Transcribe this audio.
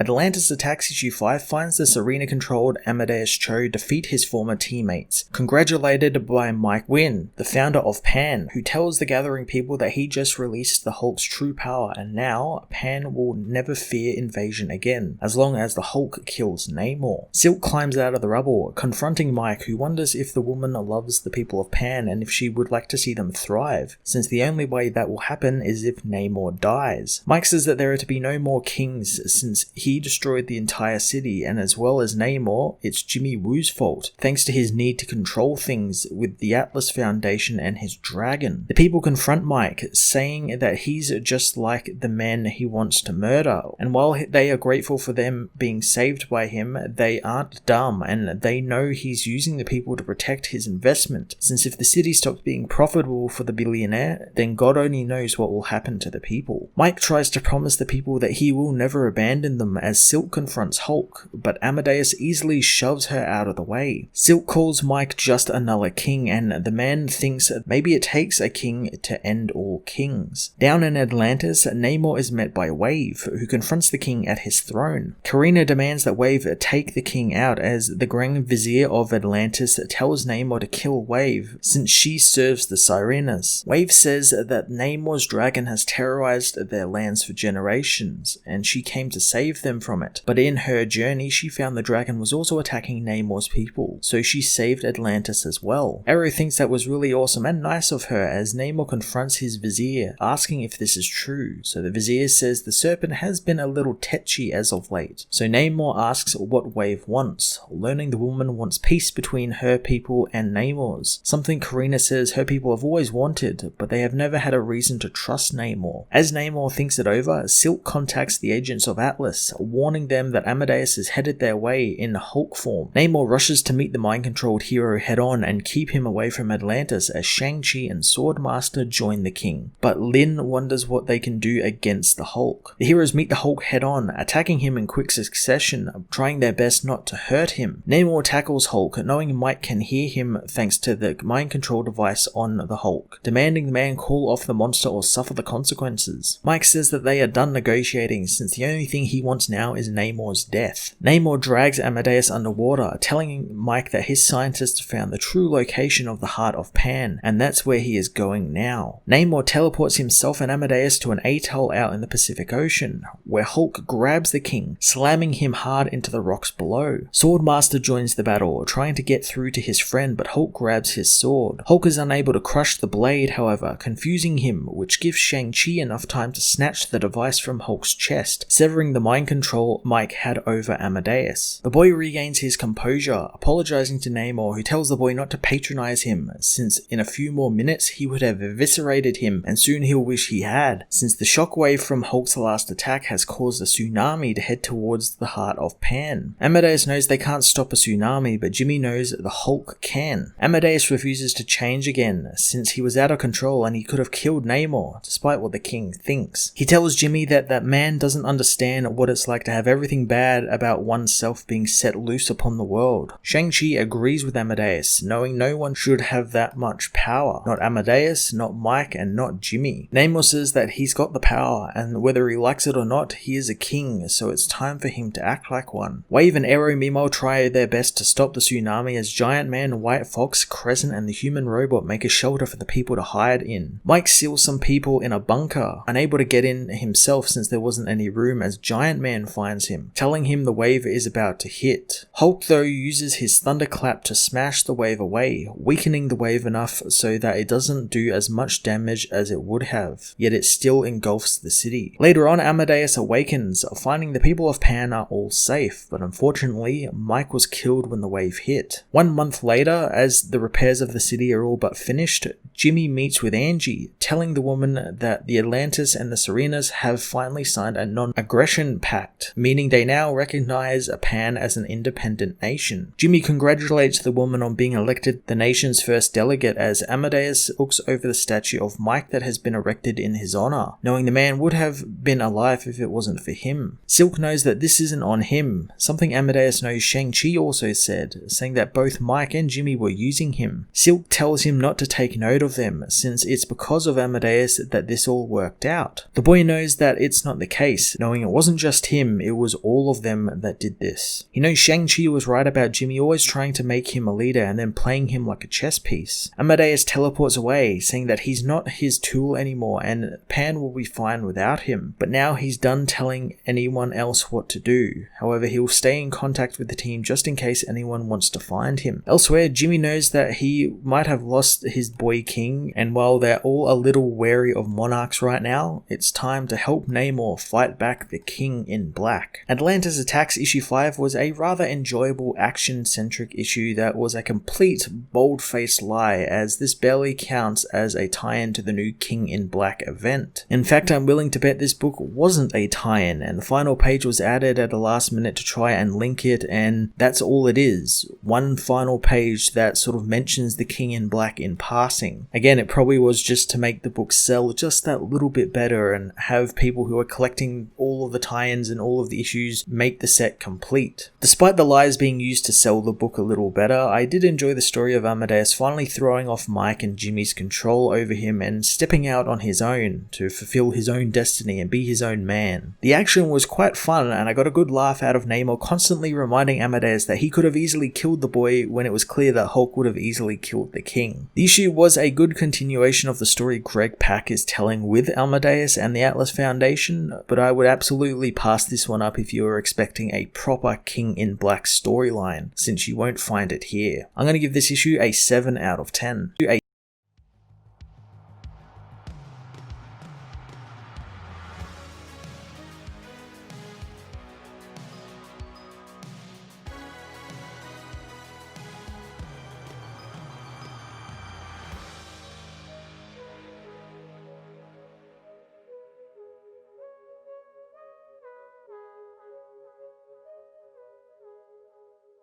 Atlantis attacks issue 5 finds the Serena-controlled Amadeus Cho defeat his former teammates, congratulated by Mike Wynn, the founder of Pan, who tells the gathering people that he just released the Hulk's true power and now Pan will never fear invasion again, as long as the Hulk kills Namor. Silk climbs out of the rubble, confronting Mike, who wonders if the woman loves the people of Pan and if she would like to see them thrive, since the only way that will happen is if Namor dies. Mike says that there are to be no more kings since he destroyed the entire city, and as well as Namor, it's Jimmy Woo's fault, thanks to his need to control things with the Atlas Foundation and his dragon. The people confront Mike, saying that he's just like the men he wants to murder, and while they are grateful for them being saved by him, they aren't dumb, and they know he's using the people to protect his investment, since if the city stops being profitable for the billionaire, then God only knows what will happen to the people. Mike tries to promise the people that he will never abandon them as Silk confronts Hulk, but Amadeus easily shoves her out of the way. Silk calls Mike just another king, and the man thinks maybe it takes a king to end all kings. Down in Atlantis, Namor is met by Wave, who confronts the king at his throne. Karina demands that Wave take the king out, as the Grand Vizier of Atlantis tells Namor to kill Wave, since she serves the Sirenas. Wave says that Namor's dragon has terrorized their lands for generations, and she came to save them from it. But in her journey, she found the dragon was also attacking Namor's people, so she saved Atlantis as well. Arrow thinks that was really awesome and nice of her, as Namor confronts his vizier, asking if this is true. So the vizier says the serpent has been a little tetchy as of late. So Namor asks what Wave wants, learning the woman wants peace between her people and Namor's, something Karina says her people have always wanted, but they have never had a reason to trust Namor. As Namor thinks it over, Silk contacts the agents of Atlas, warning them that Amadeus is headed their way in Hulk form. Namor rushes to meet the mind-controlled hero head-on and keep him away from Atlantis as Shang-Chi and Swordmaster join the king. But Lin wonders what they can do against the Hulk. The heroes meet the Hulk head-on, attacking him in quick succession, trying their best not to hurt him. Namor tackles Hulk, knowing Mike can hear him thanks to the mind control device on the Hulk, demanding the man call off the monster or suffer the consequences. Mike says that they are done negotiating, since the only thing he wants now is Namor's death. Namor drags Amadeus underwater, telling Mike that his scientists found the true location of the heart of Pan, and that's where he is going now. Namor teleports himself and Amadeus to an atoll out in the Pacific Ocean, where Hulk grabs the king, slamming him hard into the rocks below. Swordmaster joins the battle, trying to get through to his friend, but Hulk grabs his sword. Hulk is unable to crush the blade, however, confusing him, which gives Shang-Chi enough time to snatch the device from Hulk's chest, severing the mind control Mike had over Amadeus. The boy regains his composure, apologizing to Namor, who tells the boy not to patronize him, since in a few more minutes he would have eviscerated him, and soon he'll wish he had, since the shockwave from Hulk's last attack has caused a tsunami to head towards the heart of Pan. Amadeus knows they can't stop a tsunami, but Jimmy knows the Hulk can. Amadeus refuses to change again, since he was out of control and he could have killed Namor, despite what the king thinks. He tells Jimmy that that man doesn't understand what it's like to have everything bad about oneself being set loose upon the world. Shang-Chi agrees with Amadeus, knowing no one should have that much power. Not Amadeus, not Mike, and not Jimmy. Namor says that he's got the power, and whether he likes it or not, he is a king, so it's time for him to act like one. Wave and Arrow meanwhile try their best to stop the tsunami as Giant Man, White Fox, Crescent, and the human robot make a shelter for the people to hide in. Mike seals some people in a bunker, unable to get in himself since there wasn't any room, as Giant Man finds him, telling him the wave is about to hit. Hulk though uses his thunderclap to smash the wave away, weakening the wave enough so that it doesn't do as much damage as it would have, yet it still engulfs the city. Later on, Amadeus awakens, finding the people of Pan are all safe, but unfortunately, Mike was killed when the wave hit. 1 month later, as the repairs of the city are all but finished, Jimmy meets with Angie, telling the woman that the Atlantis and the Serenas have finally signed a non-aggression pact, meaning they now recognize Pan as an independent nation. Jimmy congratulates the woman on being elected the nation's first delegate as Amadeus looks over the statue of Mike that has been erected in his honor, knowing the man would have been alive if it wasn't for him. Silk knows that this isn't on him, something Amadeus knows Shang-Chi also said, saying that both Mike and Jimmy were using him. Silk tells him not to take note of them, since it's because of Amadeus that this all worked out. The boy knows that it's not the case, knowing it wasn't just him, it was all of them that did this. He knows Shang-Chi was right about Jimmy always trying to make him a leader and then playing him like a chess piece. Amadeus teleports away, saying that he's not his tool anymore and Pan will be fine without him, but now he's done telling anyone else what to do. However, he'll stay in contact with the team just in case anyone wants to find him. Elsewhere, Jimmy knows that he might have lost his boy king, and while they're all a little wary of monarchs right now, it's time to help Namor fight back the King in Black. Atlantis Attacks issue 5 was a rather enjoyable action-centric issue that was a complete bold-faced lie, as this barely counts as a tie-in to the new King in Black event. In fact, I'm willing to bet this book wasn't a tie-in, and the final page was added at the last minute to try and link it, and that's all it is. One final page that sort of mentions the King in Black in passing. Again, it probably was just to make the book sell just that little bit better and have people who are collecting all of the tie-ins and all of the issues make the set complete. Despite the lies being used to sell the book a little better, I did enjoy the story of Amadeus finally throwing off Mike and Jimmy's control over him and stepping out on his own to fulfill his own destiny and be his own man. The action was quite fun and I got a good laugh out of Namor constantly reminding Amadeus that he could have easily killed the boy when it was clear that Hulk would have easily killed the king. The issue was a good continuation of the story Greg Pak is telling with Amadeus and the Atlas Foundation, but I would absolutely pass this one up if you were expecting a proper King in Black storyline, since you won't find it here. I'm going to give this issue a 7 out of 10. A